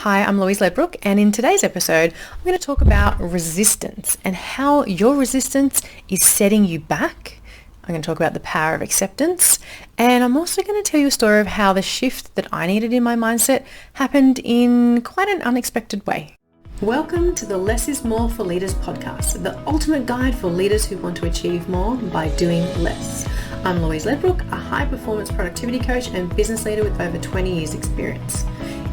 Hi, I'm Louise Ledbrook, and in today's episode, I'm going to talk about resistance and how your resistance is setting you back. I'm going to talk about the power of acceptance, and I'm also going to tell you a story of how the shift that I needed in my mindset happened in quite an unexpected way. Welcome to the Less is More for Leaders podcast, the ultimate guide for leaders who want to achieve more by doing less. I'm Louise Ledbrook, a high-performance productivity coach and business leader with over 20 years experience.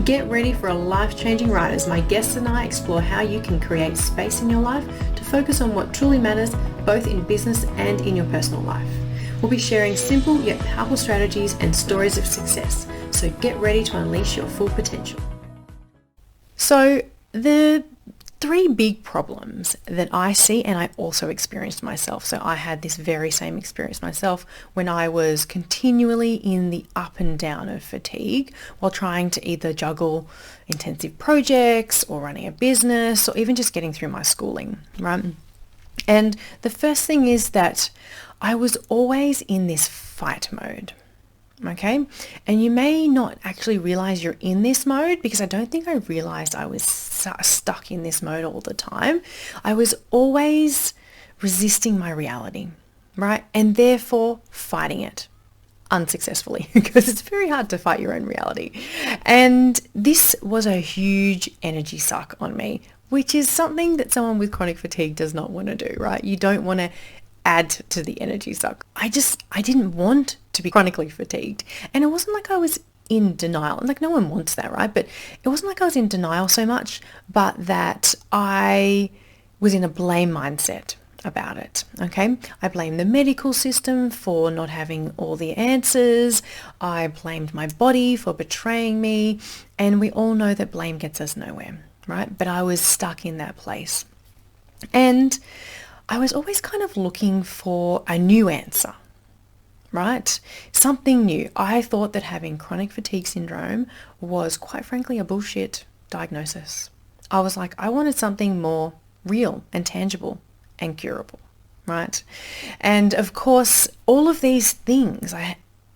Get ready for a life-changing ride as my guests and I explore how you can create space in your life to focus on what truly matters, both in business and in your personal life. We'll be sharing simple yet powerful strategies and stories of success, so get ready to unleash your full potential. So the three big problems that I see, and I also experienced myself. So I had this very same experience myself when I was continually in the up and down of fatigue while trying to either juggle intensive projects or running a business or even just getting through my schooling, right? And the first thing is that I was always in this fight mode. Okay. And you may not actually realize you're in this mode because I don't think I realized I was stuck in this mode all the time. I was always resisting my reality, right? And therefore fighting it unsuccessfully because it's very hard to fight your own reality. And this was a huge energy suck on me, which is something that someone with chronic fatigue does not want to do, right? You don't want to add to the energy suck. I didn't want to be chronically fatigued. And it wasn't like I was in denial. Like no one wants that, right? But it wasn't like I was in denial so much, but that I was in a blame mindset about it. Okay. I blamed the medical system for not having all the answers. I blamed my body for betraying me. And we all know that blame gets us nowhere, right? But I was stuck in that place. And I was always kind of looking for a new answer, right? Something new. I thought that having chronic fatigue syndrome was quite frankly a bullshit diagnosis. I was like, I wanted something more real and tangible and curable, right? And of course, all of these things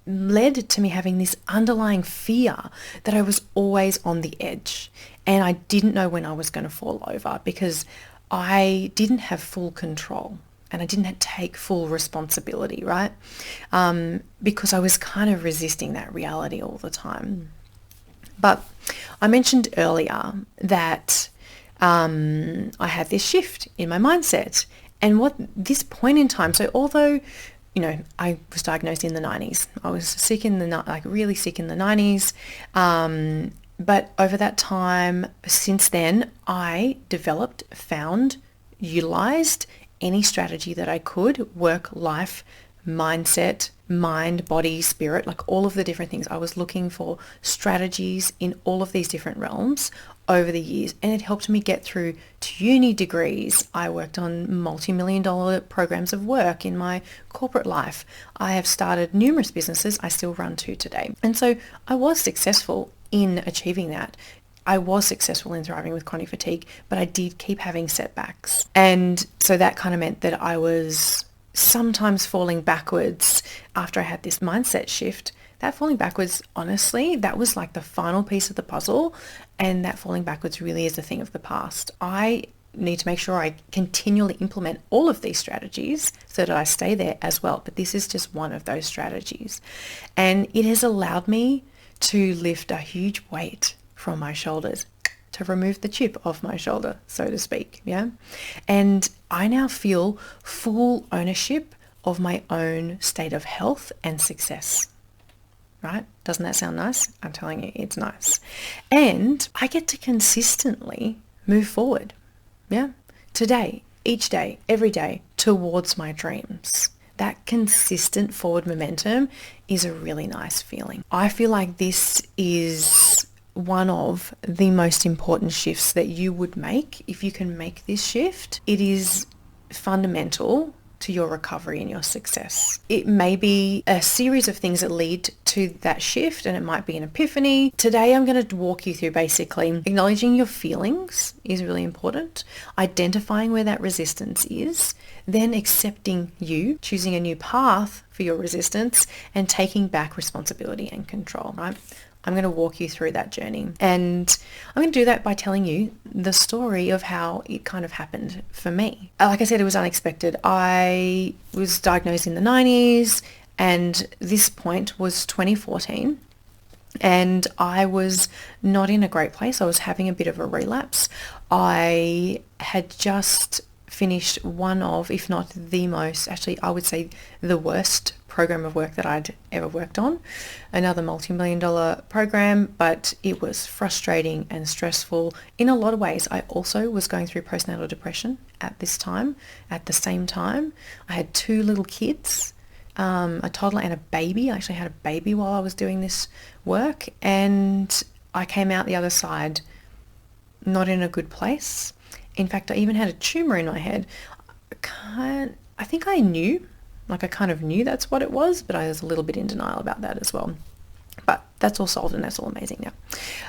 led to me having this underlying fear that I was always on the edge and I didn't know when I was going to fall over because I didn't have full control and I didn't take full responsibility, right? Because I was kind of resisting that reality all the time. But I mentioned earlier that I had this shift in my mindset and what this point in time, so although, you know, I was diagnosed in the 90s, I was sick really sick in the 90s, but over that time, since then, I developed, found, utilized any strategy that I could, work, life, mindset, mind, body, spirit, like all of the different things. I was looking for strategies in all of these different realms over the years, and it helped me get through to uni degrees. I worked on multi-million-dollar programs of work in my corporate life. I have started numerous businesses I still run to today. And so I was successful in achieving that. I was successful in thriving with chronic fatigue, but I did keep having setbacks. And so that kind of meant that I was sometimes falling backwards after I had this mindset shift. That falling backwards, honestly, that was like the final piece of the puzzle. And that falling backwards really is a thing of the past. I need to make sure I continually implement all of these strategies so that I stay there as well. But this is just one of those strategies. And it has allowed me to lift a huge weight from my shoulders, to remove the chip off my shoulder, so to speak, yeah? And I now feel full ownership of my own state of health and success, right? Doesn't that sound nice? I'm telling you, it's nice. And I get to consistently move forward, yeah? Today, each day, every day, towards my dreams. That consistent forward momentum is a really nice feeling. I feel like this is one of the most important shifts that you would make. If you can make this shift, it is fundamental to your recovery and your success. It may be a series of things that lead to that shift, and it might be an epiphany. Today, I'm going to walk you through basically acknowledging your feelings is really important, identifying where that resistance is, then accepting you, choosing a new path for your resistance, and taking back responsibility and control, right? I'm going to walk you through that journey. And I'm going to do that by telling you the story of how it kind of happened for me. Like I said, it was unexpected. I was diagnosed in the 90s, and this point was 2014. And I was not in a great place. I was having a bit of a relapse. I had just finished one of, if not the most, actually I would say the worst program of work that I'd ever worked on. Another multi-million-dollar program, but it was frustrating and stressful in a lot of ways. I also was going through postnatal depression at this time. At the same time, I had 2 little kids, a toddler and a baby. I actually had a baby while I was doing this work, and I came out the other side not in a good place. In fact, I even had a tumor in my head. I think I knew, like I kind of knew that's what it was, but I was a little bit in denial about that as well. But that's all solved and that's all amazing now.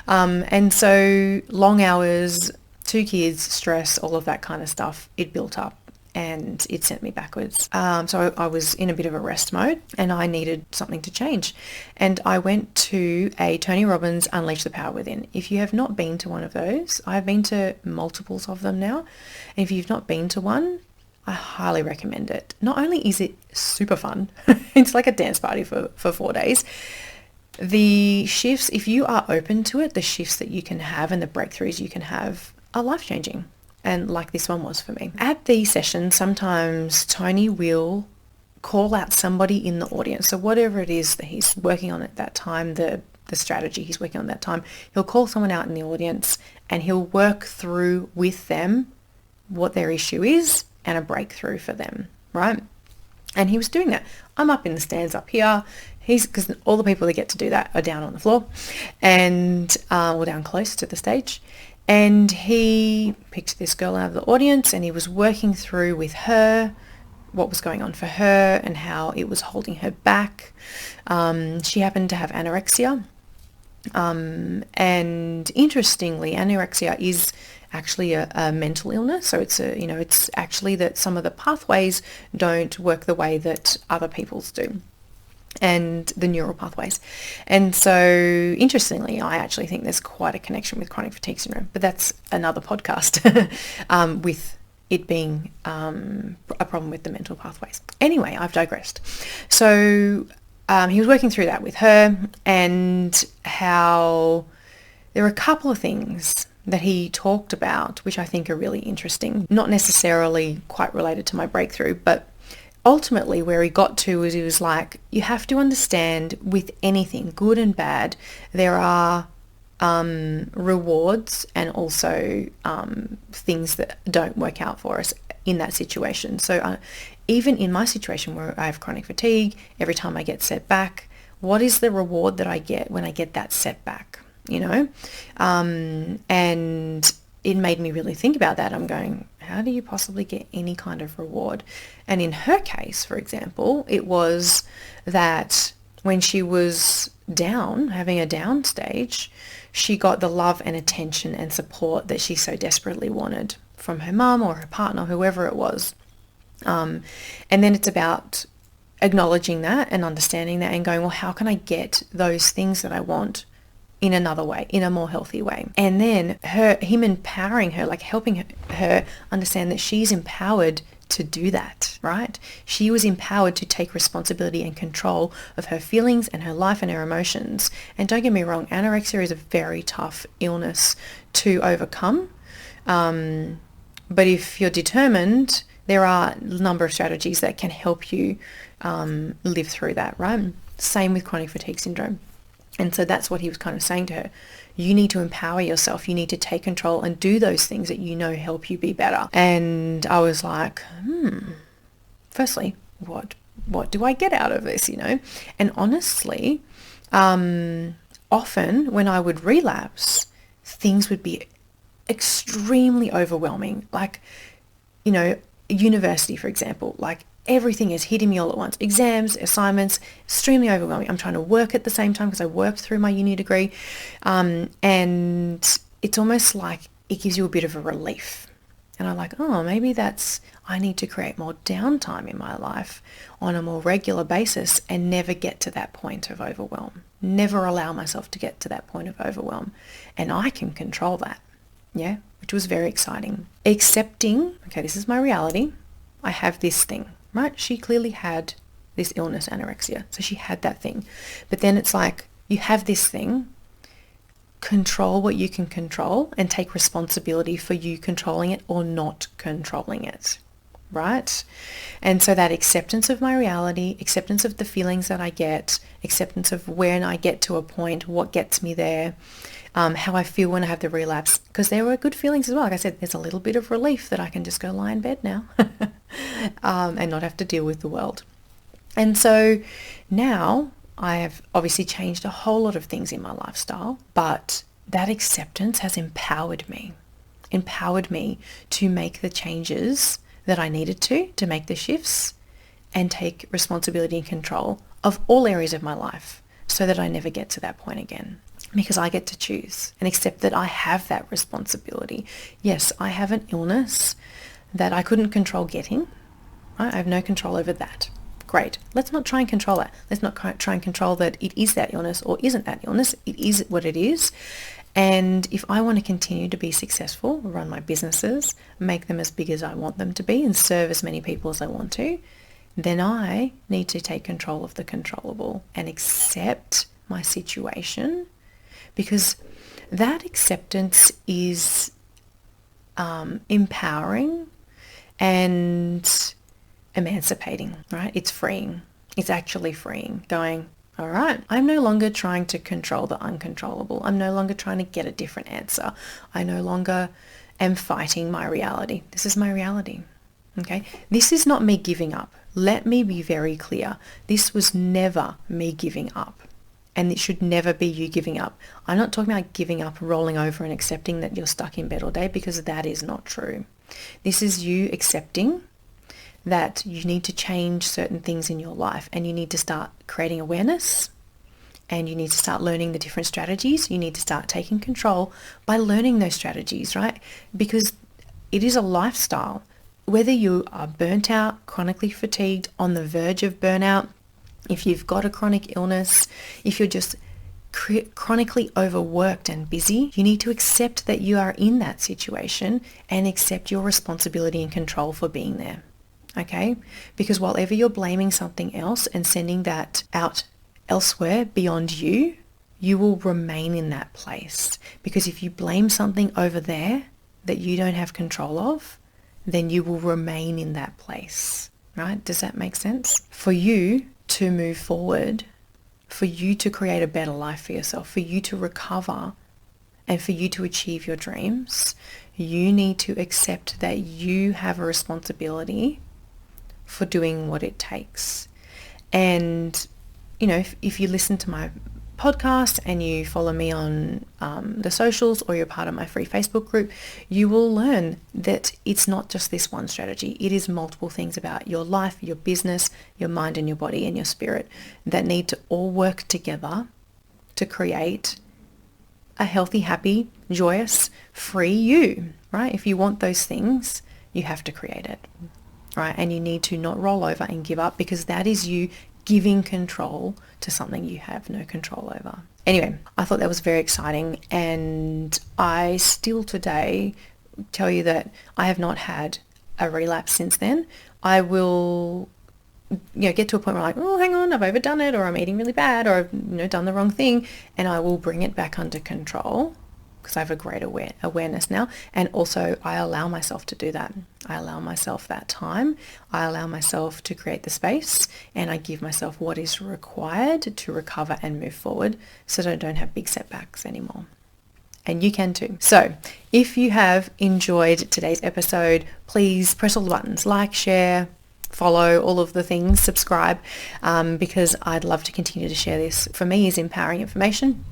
And so long hours, 2 kids, stress, all of that kind of stuff, it built up and it sent me backwards. So I was in a bit of a rest mode and I needed something to change. And I went to a Tony Robbins Unleash the Power Within. If you have not been to one of those, I've been to multiples of them now. And if you've not been to one, I highly recommend it. Not only is it super fun, it's like a dance party for 4 days. The shifts, if you are open to it, the shifts that you can have and the breakthroughs you can have are life-changing. And like this one was for me. At these sessions, sometimes Tony will call out somebody in the audience. So whatever it is that he's working on at that time, the strategy he's working on at that time, he'll call someone out in the audience and he'll work through with them what their issue is and a breakthrough for them, right? And he was doing that. I'm up in the stands up here. Because all the people that get to do that are down on the floor and or down close to the stage. And he picked this girl out of the audience and he was working through with her what was going on for her and how it was holding her back. She happened to have anorexia. And interestingly, anorexia is actually a mental illness. So it's actually that some of the pathways don't work the way that other people's do, and the neural pathways. And so interestingly, I actually think there's quite a connection with chronic fatigue syndrome, but that's another podcast with it being a problem with the mental pathways. Anyway, I've digressed. So he was working through that with her and how there were a couple of things that he talked about, which I think are really interesting, not necessarily quite related to my breakthrough, but ultimately where he got to was he was like, you have to understand with anything, good and bad, there are rewards and also things that don't work out for us in that situation. So even in my situation where I have chronic fatigue, every time I get set back, what is the reward that I get when I get that setback, and it made me really think about that. I'm going, how do you possibly get any kind of reward? And in her case, for example, it was that when she was down, having a down stage, she got the love and attention and support that she so desperately wanted from her mum or her partner, whoever it was. And then it's about acknowledging that and understanding that and going, well, how can I get those things that I want in another way, in a more healthy way? And then him empowering her, like helping her understand that she's empowered to do that, right? She was empowered to take responsibility and control of her feelings and her life and her emotions. And don't get me wrong, anorexia is a very tough illness to overcome. But if you're determined, there are a number of strategies that can help you live through that, right? Same with chronic fatigue syndrome. And so that's what he was kind of saying to her. You need to empower yourself. You need to take control and do those things that you know help you be better. And I was like, firstly, what do I get out of this, And honestly, often when I would relapse, things would be extremely overwhelming. Like, university, for example, like everything is hitting me all at once. Exams, assignments, extremely overwhelming. I'm trying to work at the same time because I worked through my uni degree. And it's almost like it gives you a bit of a relief. And I'm like, maybe I need to create more downtime in my life on a more regular basis and never get to that point of overwhelm, Never allow myself to get to that point of overwhelm. And I can control that. Yeah, which was very exciting. Accepting, okay, this is my reality. I have this thing, right? She clearly had this illness, anorexia. So she had that thing. But then it's like, you have this thing, control what you can control and take responsibility for you controlling it or not controlling it, right? And so that acceptance of my reality, acceptance of the feelings that I get, acceptance of when I get to a point, what gets me there, how I feel when I have the relapse, because there were good feelings as well. Like I said, there's a little bit of relief that I can just go lie in bed now and not have to deal with the world. And so now I have obviously changed a whole lot of things in my lifestyle, but that acceptance has empowered me to make the changes that I needed to make the shifts and take responsibility and control of all areas of my life so that I never get to that point again. Because I get to choose and accept that I have that responsibility. Yes, I have an illness that I couldn't control getting. Right? I have no control over that. Great. Let's not try and control that. Let's not try and control that it is that illness or isn't that illness. It is what it is. And if I want to continue to be successful, run my businesses, make them as big as I want them to be and serve as many people as I want to, then I need to take control of the controllable and accept my situation, because that acceptance is empowering and emancipating, right? It's freeing. It's actually freeing. Going, all right, I'm no longer trying to control the uncontrollable. I'm no longer trying to get a different answer. I no longer am fighting my reality. This is my reality. Okay? This is not me giving up. Let me be very clear. This was never me giving up. And it should never be you giving up. I'm not talking about giving up, rolling over and accepting that you're stuck in bed all day, because that is not true. This is you accepting that you need to change certain things in your life and you need to start creating awareness and you need to start learning the different strategies. You need to start taking control by learning those strategies, right? Because it is a lifestyle. Whether you are burnt out, chronically fatigued, on the verge of burnout, if you've got a chronic illness, if you're just chronically overworked and busy, you need to accept that you are in that situation and accept your responsibility and control for being there. Okay? Because while ever you're blaming something else and sending that out elsewhere beyond you, you will remain in that place. Because if you blame something over there that you don't have control of, then you will remain in that place. Right? Does that make sense? For you to move forward, for you to create a better life for yourself, for you to recover and for you to achieve your dreams, you need to accept that you have a responsibility for doing what it takes. And, you know, if you listen to my podcast and you follow me on the socials or you're part of my free Facebook group, you will learn that it's not just this one strategy. It is multiple things about your life, your business, your mind and your body and your spirit that need to all work together to create a healthy, happy, joyous, free you, right? If you want those things, you have to create it, right? And you need to not roll over and give up, because that is you giving control to something you have no control over. Anyway, I thought that was very exciting, and I still today tell you that I have not had a relapse since then. I will, get to a point where I'm like, oh, hang on, I've overdone it, or I'm eating really bad, or I've, done the wrong thing, and I will bring it back under control because I have a great awareness now. And also I allow myself to do that. I allow myself that time. I allow myself to create the space, and I give myself what is required to recover and move forward so that I don't have big setbacks anymore. And you can too. So if you have enjoyed today's episode, please press all the buttons, like, share, follow, all of the things, subscribe, because I'd love to continue to share this. For me, is empowering information.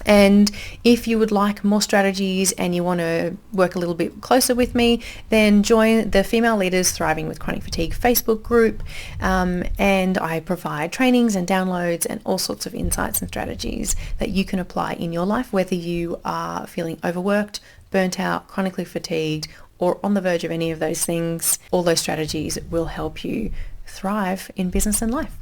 And if you would like more strategies and you want to work a little bit closer with me, then join the Female Leaders Thriving with Chronic Fatigue Facebook group. And I provide trainings and downloads and all sorts of insights and strategies that you can apply in your life, whether you are feeling overworked, burnt out, chronically fatigued, or on the verge of any of those things. All those strategies will help you thrive in business and life.